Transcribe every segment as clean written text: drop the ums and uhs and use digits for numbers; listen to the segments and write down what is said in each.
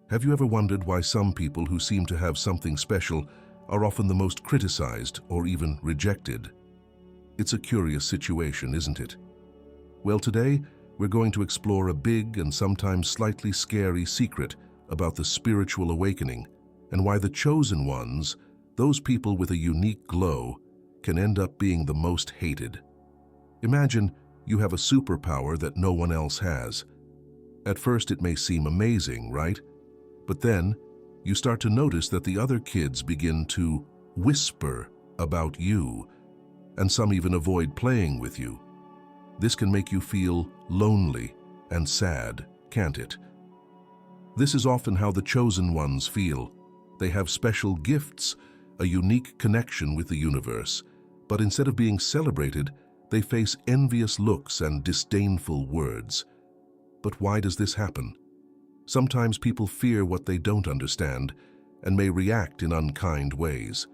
Have you ever wondered why some people who seem to have something special are often the most criticized or even rejected? It's a curious situation, isn't it? Well, today, we're going to explore a big and sometimes slightly scary secret about the spiritual awakening and why the chosen ones, those people with a unique glow, can end up being the most hated. Imagine you have a superpower that no one else has. At first it may seem amazing, right? But then you start to notice that the other kids begin to whisper about you, and some even avoid playing with you. This can make you feel lonely and sad, can't it? This is often how the chosen ones feel. They have special gifts, a unique connection with the universe, but instead of being celebrated, they face envious looks and disdainful words. But why does this happen? Sometimes people fear what they don't understand and may react in unkind ways.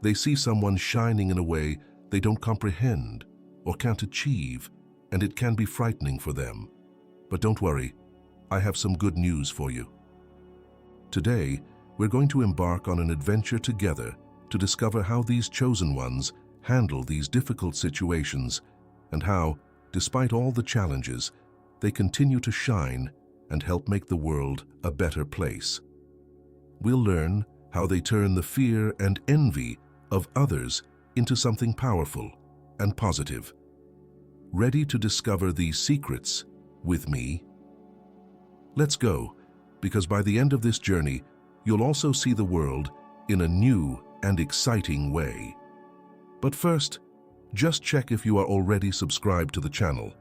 They see someone shining in a way they don't comprehend or can't achieve, and it can be frightening for them. But don't worry, I have some good news for you. Today, we're going to embark on an adventure together to discover how these chosen ones handle these difficult situations and how, despite all the challenges, they continue to shine and help make the world a better place. We'll learn how they turn the fear and envy of others into something powerful and positive. Ready to discover these secrets with me? Let's go, because by the end of this journey, you'll also see the world in a new and exciting way. But first, just check if you are already subscribed to the channel,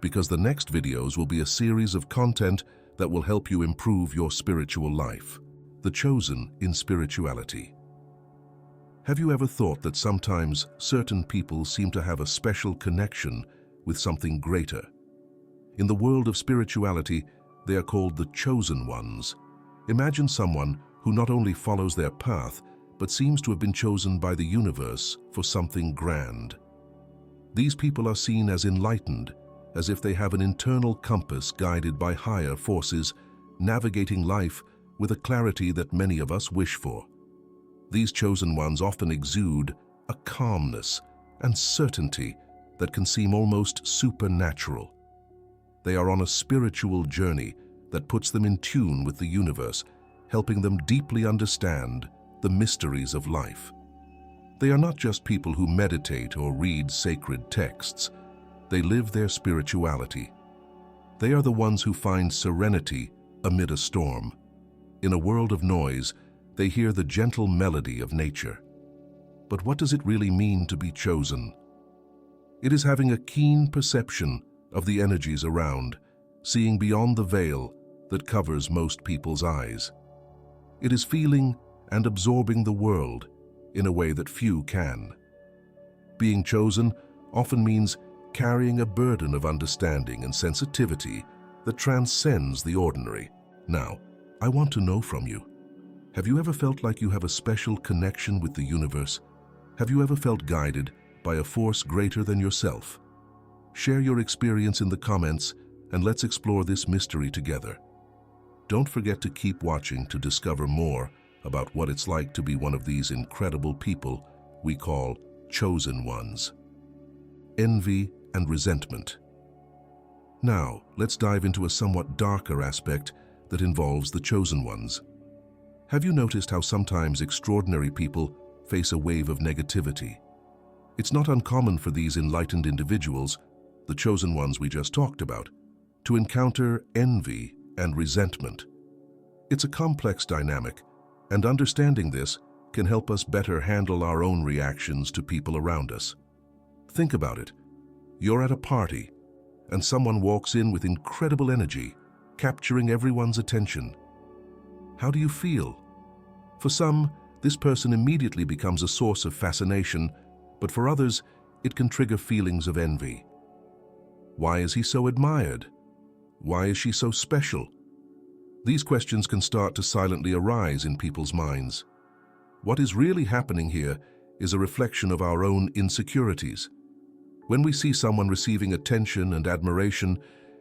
because the next videos will be a series of content that will help you improve your spiritual life. The chosen in spirituality. Have you ever thought that sometimes certain people seem to have a special connection with something greater? In the world of spirituality, they are called the chosen ones. Imagine someone who not only follows their path, but seems to have been chosen by the universe for something grand. These people are seen as enlightened, as if they have an internal compass guided by higher forces, navigating life with a clarity that many of us wish for. These chosen ones often exude a calmness and certainty that can seem almost supernatural. They are on a spiritual journey that puts them in tune with the universe, helping them deeply understand the mysteries of life. They are not just people who meditate or read sacred texts. They live their spirituality. They are the ones who find serenity amid a storm. In a world of noise, they hear the gentle melody of nature. But what does it really mean to be chosen? It is having a keen perception of the energies around, seeing beyond the veil that covers most people's eyes. It is feeling and absorbing the world in a way that few can. Being chosen often means carrying a burden of understanding and sensitivity that transcends the ordinary. Now, I want to know from you. Have you ever felt like you have a special connection with the universe? Have you ever felt guided by a force greater than yourself? Share your experience in the comments and let's explore this mystery together. Don't forget to keep watching to discover more about what it's like to be one of these incredible people we call chosen ones. Envy and resentment. Now, let's dive into a somewhat darker aspect that involves the chosen ones. Have you noticed how sometimes extraordinary people face a wave of negativity? It's not uncommon for these enlightened individuals, the chosen ones we just talked about, to encounter envy and resentment. It's a complex dynamic, and understanding this can help us better handle our own reactions to people around us. Think about it. You're at a party, and someone walks in with incredible energy, capturing everyone's attention. How do you feel? For some, this person immediately becomes a source of fascination, but for others, it can trigger feelings of envy. Why is he so admired? Why is she so special? These questions can start to silently arise in people's minds. What is really happening here is a reflection of our own insecurities. When we see someone receiving attention and admiration,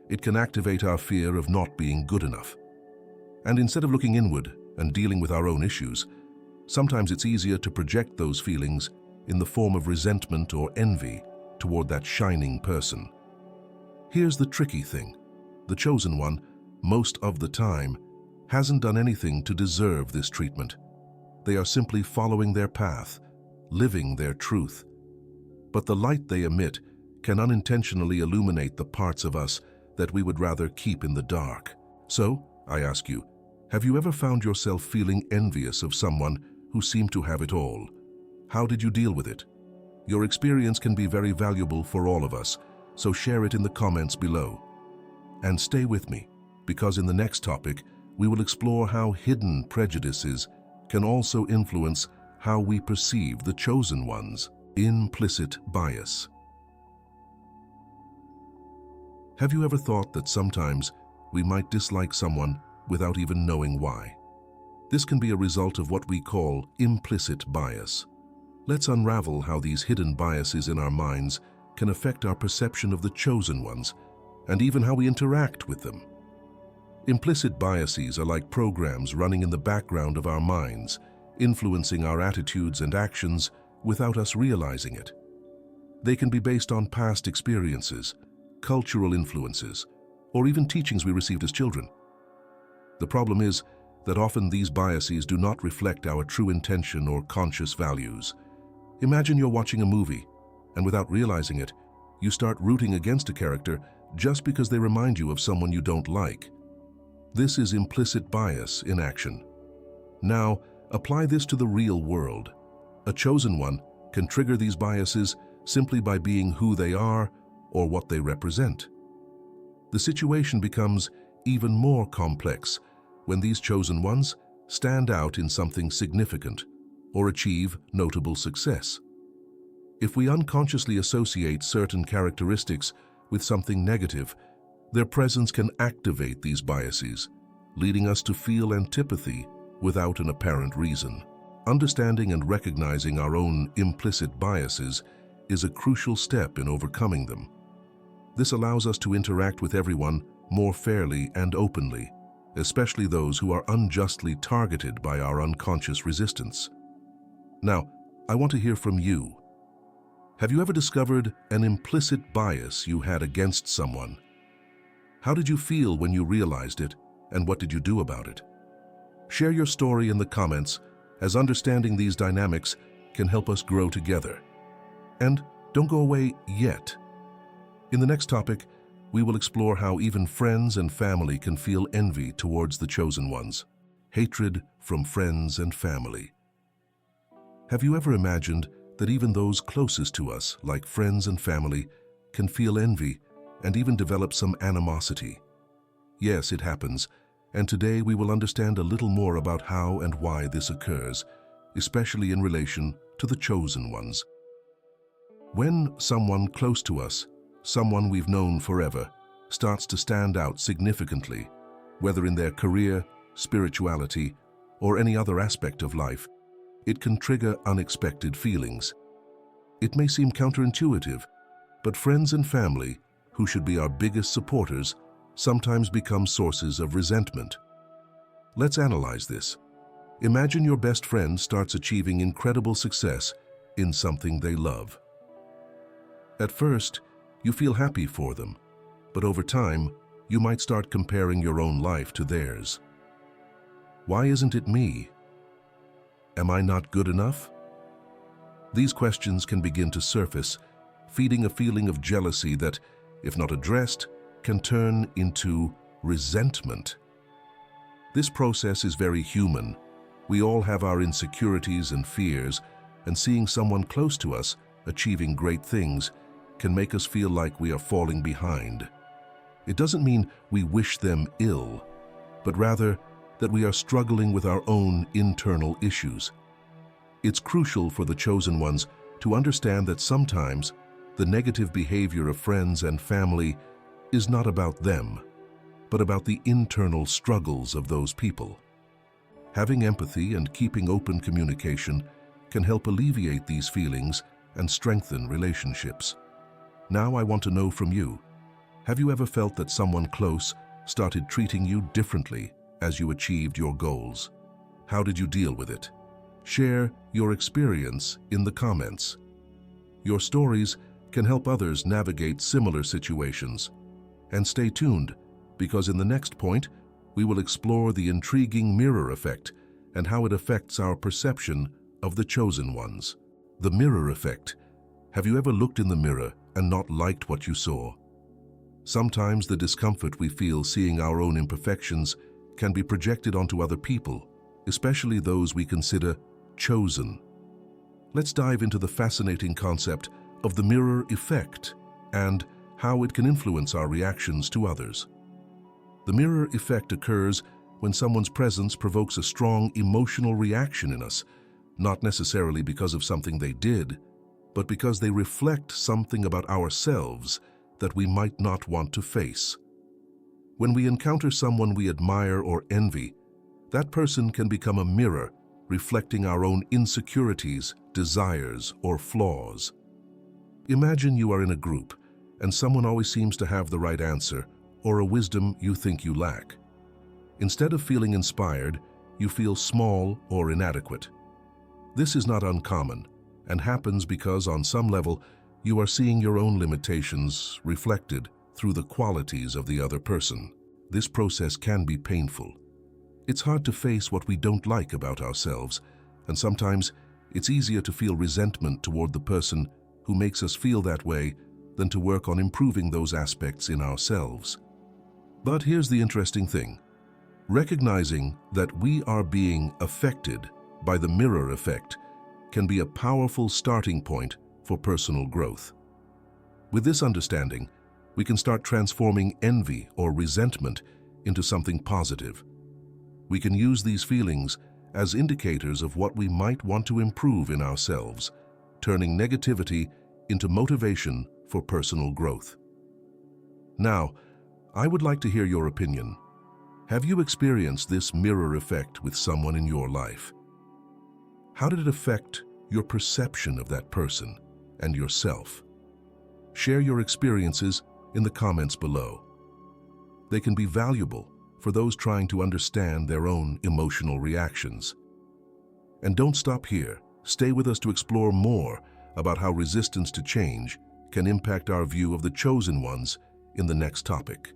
it can activate our fear of not being good enough. And instead of looking inward and dealing with our own issues, sometimes it's easier to project those feelings in the form of resentment or envy toward that shining person. Here's the tricky thing. The chosen one, most of the time, hasn't done anything to deserve this treatment. They are simply following their path, living their truth. But the light they emit can unintentionally illuminate the parts of us that we would rather keep in the dark. So, I ask you, have you ever found yourself feeling envious of someone who seemed to have it all? How did you deal with it? Your experience can be very valuable for all of us, so share it in the comments below. And stay with me, because in the next topic, we will explore how hidden prejudices can also influence how we perceive the chosen one's implicit bias. Have you ever thought that sometimes we might dislike someone without even knowing why? This can be a result of what we call implicit bias. Let's unravel how these hidden biases in our minds can affect our perception of the chosen ones and even how we interact with them. Implicit biases are like programs running in the background of our minds, influencing our attitudes and actions without us realizing it. They can be based on past experiences, cultural influences, or even teachings we received as children. The problem is that often these biases do not reflect our true intention or conscious values. Imagine you're watching a movie, and without realizing it, you start rooting against a character just because they remind you of someone you don't like. This is implicit bias in action. Now, apply this to the real world. A chosen one can trigger these biases simply by being who they are or what they represent. The situation becomes even more complex when these chosen ones stand out in something significant or achieve notable success. If we unconsciously associate certain characteristics with something negative, their presence can activate these biases, leading us to feel antipathy without an apparent reason. Understanding and recognizing our own implicit biases is a crucial step in overcoming them. This allows us to interact with everyone more fairly and openly, especially those who are unjustly targeted by our unconscious resistance. Now, I want to hear from you. Have you ever discovered an implicit bias you had against someone? How did you feel when you realized it, and what did you do about it? Share your story in the comments, as understanding these dynamics can help us grow together. And don't go away yet. In the next topic, we will explore how even friends and family can feel envy towards the chosen ones. Hatred from friends and family. Have you ever imagined that even those closest to us, like friends and family, can feel envy and even develop some animosity? Yes, it happens, and today we will understand a little more about how and why this occurs, especially in relation to the chosen ones. When someone close to us, someone we've known forever, starts to stand out significantly, whether in their career, spirituality, or any other aspect of life, it can trigger unexpected feelings. It may seem counterintuitive, but friends and family, who should be our biggest supporters, sometimes become sources of resentment. Let's analyze this. Imagine your best friend starts achieving incredible success in something they love. At first, you feel happy for them, but over time, you might start comparing your own life to theirs. Why isn't it me? Am I not good enough? These questions can begin to surface, feeding a feeling of jealousy that, if not addressed, can turn into resentment. This process is very human. We all have our insecurities and fears, and seeing someone close to us achieving great things can make us feel like we are falling behind. It doesn't mean we wish them ill, but rather that we are struggling with our own internal issues. It's crucial for the chosen ones to understand that sometimes the negative behavior of friends and family is not about them, but about the internal struggles of those people. Having empathy and keeping open communication can help alleviate these feelings and strengthen relationships. Now I want to know from you, have you ever felt that someone close started treating you differently as you achieved your goals? How did you deal with it? Share your experience in the comments. Your stories can help others navigate similar situations. And stay tuned, because in the next point, we will explore the intriguing mirror effect and how it affects our perception of the chosen ones. The mirror effect. Have you ever looked in the mirror and not liked what you saw? Sometimes the discomfort we feel seeing our own imperfections can be projected onto other people, especially those we consider chosen. Let's dive into the fascinating concept of the mirror effect and how it can influence our reactions to others. The mirror effect occurs when someone's presence provokes a strong emotional reaction in us, not necessarily because of something they did, but because they reflect something about ourselves that we might not want to face. When we encounter someone we admire or envy, that person can become a mirror reflecting our own insecurities, desires, or flaws. Imagine you are in a group and someone always seems to have the right answer or a wisdom you think you lack. Instead of feeling inspired, you feel small or inadequate. This is not uncommon and happens because on some level you are seeing your own limitations reflected through the qualities of the other person. This process can be painful. It's hard to face what we don't like about ourselves, and sometimes it's easier to feel resentment toward the person who makes us feel that way than to work on improving those aspects in ourselves. But here's the interesting thing. Recognizing that we are being affected by the mirror effect can be a powerful starting point for personal growth. With this understanding, we can start transforming envy or resentment into something positive. We can use these feelings as indicators of what we might want to improve in ourselves, turning negativity into motivation for personal growth. Now, I would like to hear your opinion. Have you experienced this mirror effect with someone in your life? How did it affect your perception of that person and yourself? Share your experiences in the comments below. They can be valuable for those trying to understand their own emotional reactions. And don't stop here. Stay with us to explore more about how resistance to change can impact our view of the chosen ones in the next topic.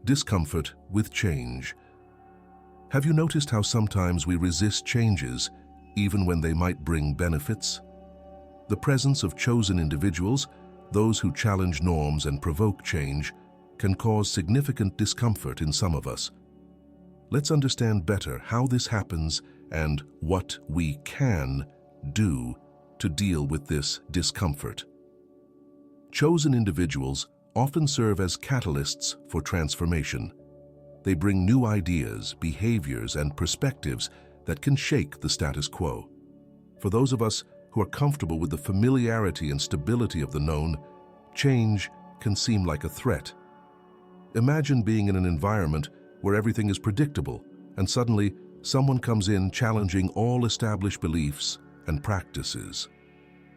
Discomfort with change. Have you noticed how sometimes we resist changes even when they might bring benefits? The presence of chosen individuals, those who challenge norms and provoke change, can cause significant discomfort in some of us. Let's understand better how this happens and what we can do to deal with this discomfort. Chosen individuals often serve as catalysts for transformation. They bring new ideas, behaviors, and perspectives that can shake the status quo. For those of us who are comfortable with the familiarity and stability of the known, change can seem like a threat. Imagine being in an environment where everything is predictable, and suddenly someone comes in challenging all established beliefs and practices.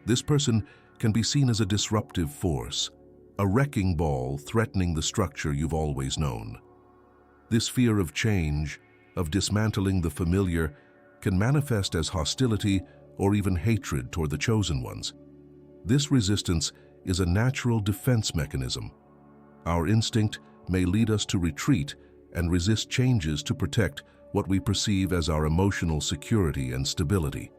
This person can be seen as a disruptive force, a wrecking ball threatening the structure you've always known. This fear of change, of dismantling the familiar, can manifest as hostility or even hatred toward the chosen ones. This resistance is a natural defense mechanism. Our instinct may lead us to retreat and resist changes to protect what we perceive as our emotional security and stability.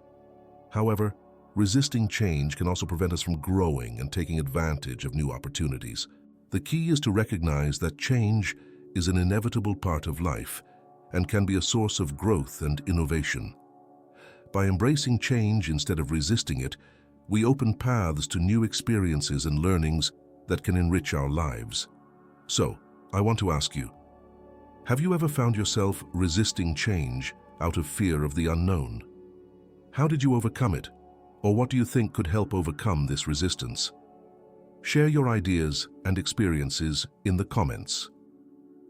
However, resisting change can also prevent us from growing and taking advantage of new opportunities. The key is to recognize that change is an inevitable part of life and can be a source of growth and innovation. By embracing change instead of resisting it, we open paths to new experiences and learnings that can enrich our lives. So, I want to ask you, have you ever found yourself resisting change out of fear of the unknown? How did you overcome it? Or what do you think could help overcome this resistance? Share your ideas and experiences in the comments.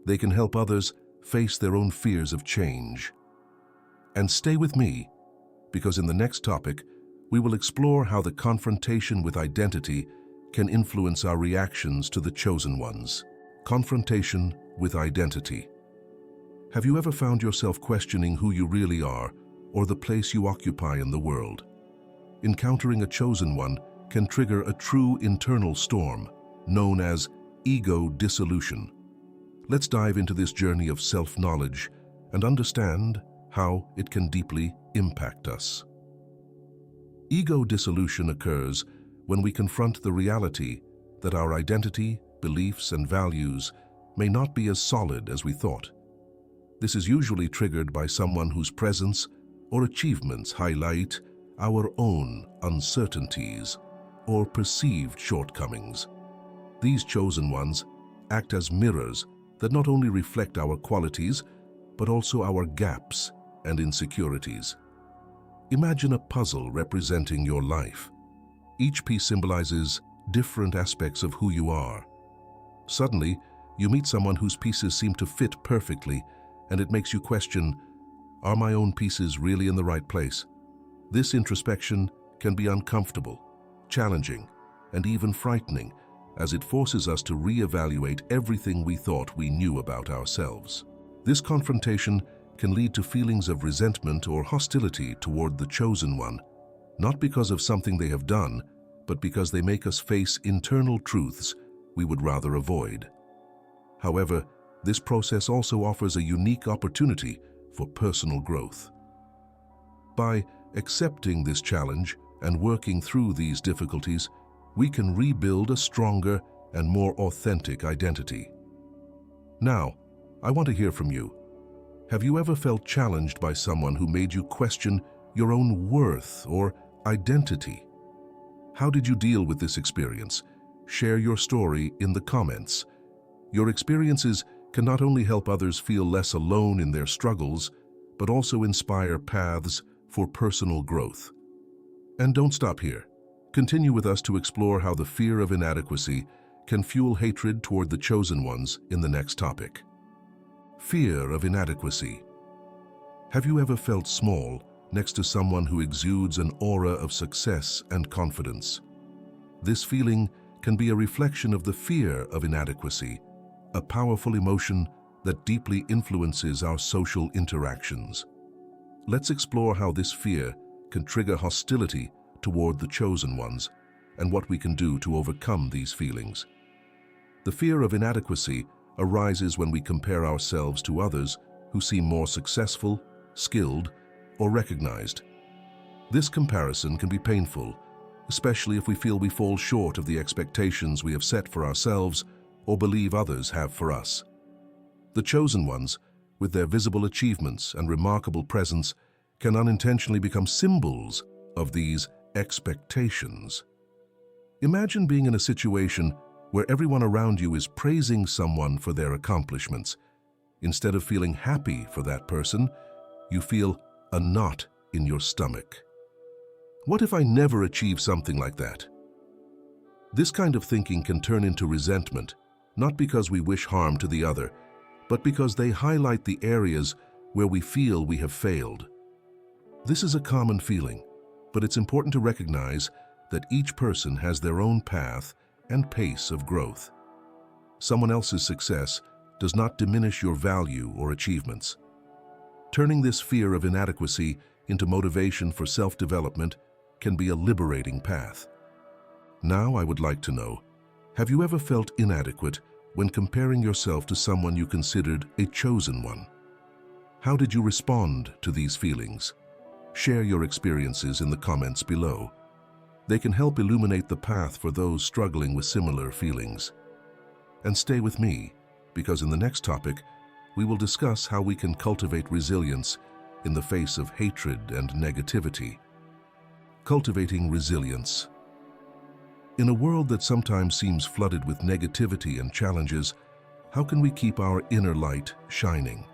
They can help others face their own fears of change. And stay with me, because in the next topic, we will explore how the confrontation with identity can influence our reactions to the chosen ones. Confrontation with identity. Have you ever found yourself questioning who you really are or the place you occupy in the world? Encountering a chosen one can trigger a true internal storm, known as ego dissolution. Let's dive into this journey of self-knowledge and understand how it can deeply impact us. Ego dissolution occurs when we confront the reality that our identity, beliefs, and values may not be as solid as we thought. This is usually triggered by someone whose presence or achievements highlight our own uncertainties or perceived shortcomings. These chosen ones act as mirrors that not only reflect our qualities, but also our gaps and insecurities. Imagine a puzzle representing your life. Each piece symbolizes different aspects of who you are. Suddenly, you meet someone whose pieces seem to fit perfectly, and it makes you question, are my own pieces really in the right place? This introspection can be uncomfortable, challenging, and even frightening, as it forces us to reevaluate everything we thought we knew about ourselves. This confrontation can lead to feelings of resentment or hostility toward the chosen one, not because of something they have done, but because they make us face internal truths we would rather avoid. However, this process also offers a unique opportunity for personal growth. By accepting this challenge and working through these difficulties, we can rebuild a stronger and more authentic identity. Now, I want to hear from you. Have you ever felt challenged by someone who made you question your own worth or identity? How did you deal with this experience? Share your story in the comments. Your experiences can not only help others feel less alone in their struggles, but also inspire paths for personal growth. And don't stop here. Continue with us to explore how the fear of inadequacy can fuel hatred toward the chosen ones in the next topic. Fear of inadequacy. Have you ever felt small next to someone who exudes an aura of success and confidence? This feeling can be a reflection of the fear of inadequacy, a powerful emotion that deeply influences our social interactions. Let's explore how this fear can trigger hostility toward the chosen ones and what we can do to overcome these feelings. The fear of inadequacy arises when we compare ourselves to others who seem more successful, skilled, or recognized. This comparison can be painful, especially if we feel we fall short of the expectations we have set for ourselves or believe others have for us. The chosen ones, with their visible achievements and remarkable presence, can unintentionally become symbols of these expectations. Imagine being in a situation where everyone around you is praising someone for their accomplishments. Instead of feeling happy for that person, you feel a knot in your stomach. What if I never achieve something like that? This kind of thinking can turn into resentment, not because we wish harm to the other, but because they highlight the areas where we feel we have failed. This is a common feeling, but it's important to recognize that each person has their own path and pace of growth. Someone else's success does not diminish your value or achievements. Turning this fear of inadequacy into motivation for self-development can be a liberating path. Now I would like to know, have you ever felt inadequate when comparing yourself to someone you considered a chosen one? How did you respond to these feelings? Share your experiences in the comments below. They can help illuminate the path for those struggling with similar feelings. And stay with me, because in the next topic, we will discuss how we can cultivate resilience in the face of hatred and negativity. Cultivating resilience. In a world that sometimes seems flooded with negativity and challenges, how can we keep our inner light shining?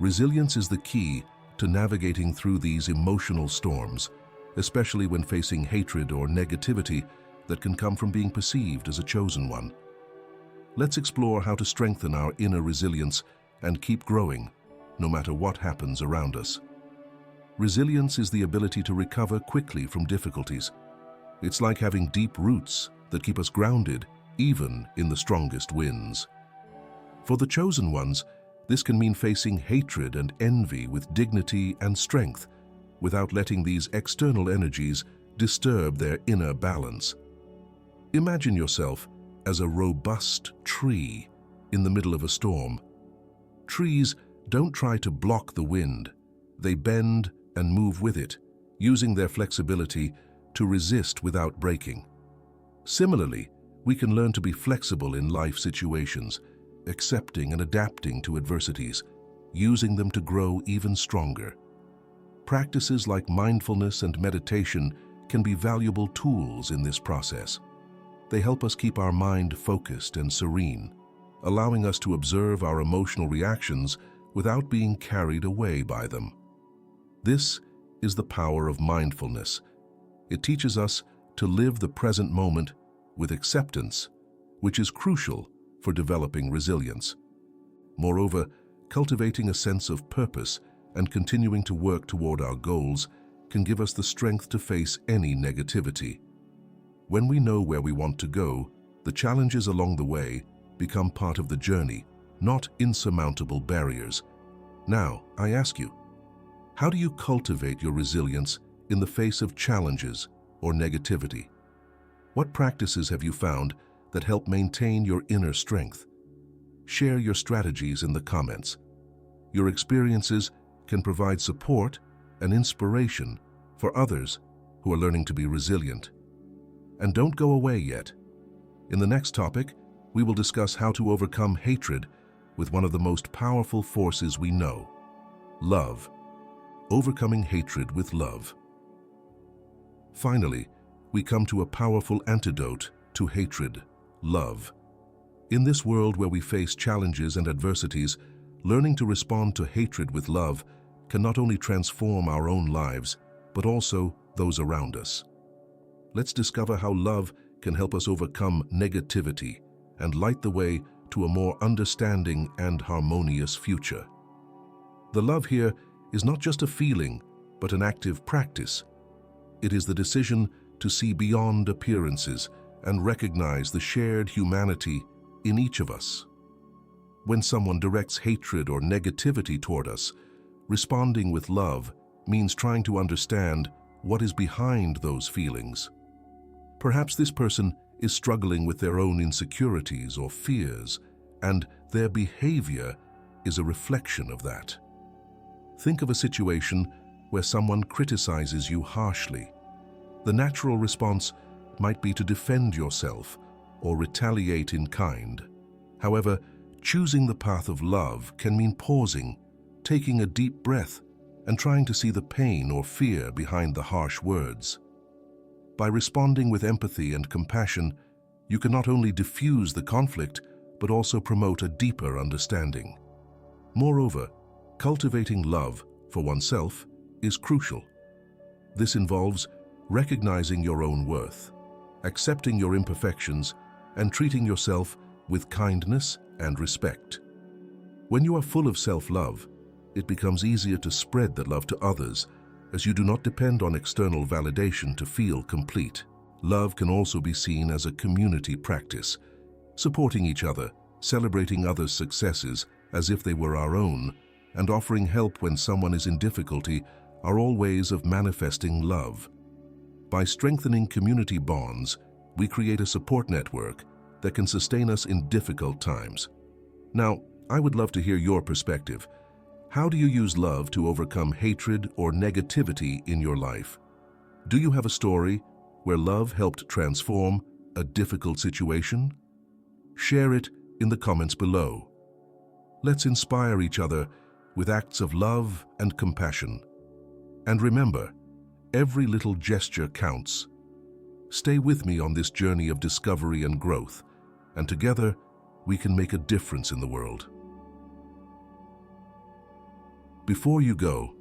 Resilience is the key to navigating through these emotional storms, especially when facing hatred or negativity that can come from being perceived as a chosen one. Let's explore how to strengthen our inner resilience and keep growing, no matter what happens around us. Resilience is the ability to recover quickly from difficulties. It's like having deep roots that keep us grounded, even in the strongest winds. For the chosen ones, This can mean facing hatred and envy with dignity and strength, without letting these external energies disturb their inner balance. Imagine yourself as a robust tree in the middle of a storm. Trees don't try to block the wind. They bend and move with it, using their flexibility to resist without breaking. Similarly, we can learn to be flexible in life situations, accepting and adapting to adversities, using them to grow even stronger. Practices like mindfulness and meditation can be valuable tools in this process. They help us keep our mind focused and serene, allowing us to observe our emotional reactions without being carried away by them. This is the power of mindfulness. It teaches us to live the present moment with acceptance, which is crucial for developing resilience. Moreover, cultivating a sense of purpose and continuing to work toward our goals can give us the strength to face any negativity. When we know where we want to go, the challenges along the way become part of the journey, not insurmountable barriers. Now, I ask you, how do you cultivate your resilience in the face of challenges or negativity? What practices have you found that help maintain your inner strength? Share your strategies in the comments. Your experiences can provide support and inspiration for others who are learning to be resilient. And don't go away yet. In the next topic, we will discuss how to overcome hatred with one of the most powerful forces we know: love. Overcoming hatred with love. Finally, we come to a powerful antidote to hatred: love. In this world where we face challenges and adversities, learning to respond to hatred with love can not only transform our own lives, but also those around us. Let's discover how love can help us overcome negativity and light the way to a more understanding and harmonious future. The love here is not just a feeling, but an active practice. It is the decision to see beyond appearances and recognize the shared humanity in each of us. When someone directs hatred or negativity toward us, responding with love means trying to understand what is behind those feelings. Perhaps this person is struggling with their own insecurities or fears, and their behavior is a reflection of that. Think of a situation where someone criticizes you harshly. The natural response might be to defend yourself or retaliate in kind. However, choosing the path of love can mean pausing, taking a deep breath, and trying to see the pain or fear behind the harsh words. By responding with empathy and compassion, you can not only diffuse the conflict, but also promote a deeper understanding. Moreover, cultivating love for oneself is crucial. This involves recognizing your own worth, accepting your imperfections, and treating yourself with kindness and respect. When you are full of self-love, it becomes easier to spread that love to others, as you do not depend on external validation to feel complete. Love can also be seen as a community practice. Supporting each other, celebrating others' successes as if they were our own, and offering help when someone is in difficulty are all ways of manifesting love. By strengthening community bonds, we create a support network that can sustain us in difficult times. Now, I would love to hear your perspective. How do you use love to overcome hatred or negativity in your life? Do you have a story where love helped transform a difficult situation? Share it in the comments below. Let's inspire each other with acts of love and compassion. And remember, every little gesture counts. Stay with me on this journey of discovery and growth, and together we can make a difference in the world. Before you go,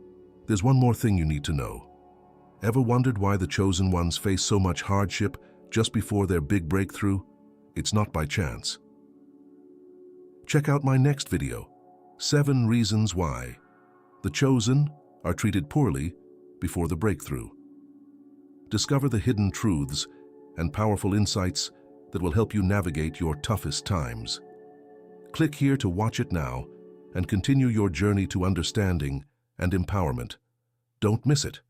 there's one more thing you need to know. Ever wondered why the chosen ones face so much hardship just before their big breakthrough? It's not by chance. Check out my next video, 7 Reasons Why the chosen are treated poorly before the breakthrough. Discover the hidden truths and powerful insights that will help you navigate your toughest times. Click here to watch it now and continue your journey to understanding and empowerment. Don't miss it.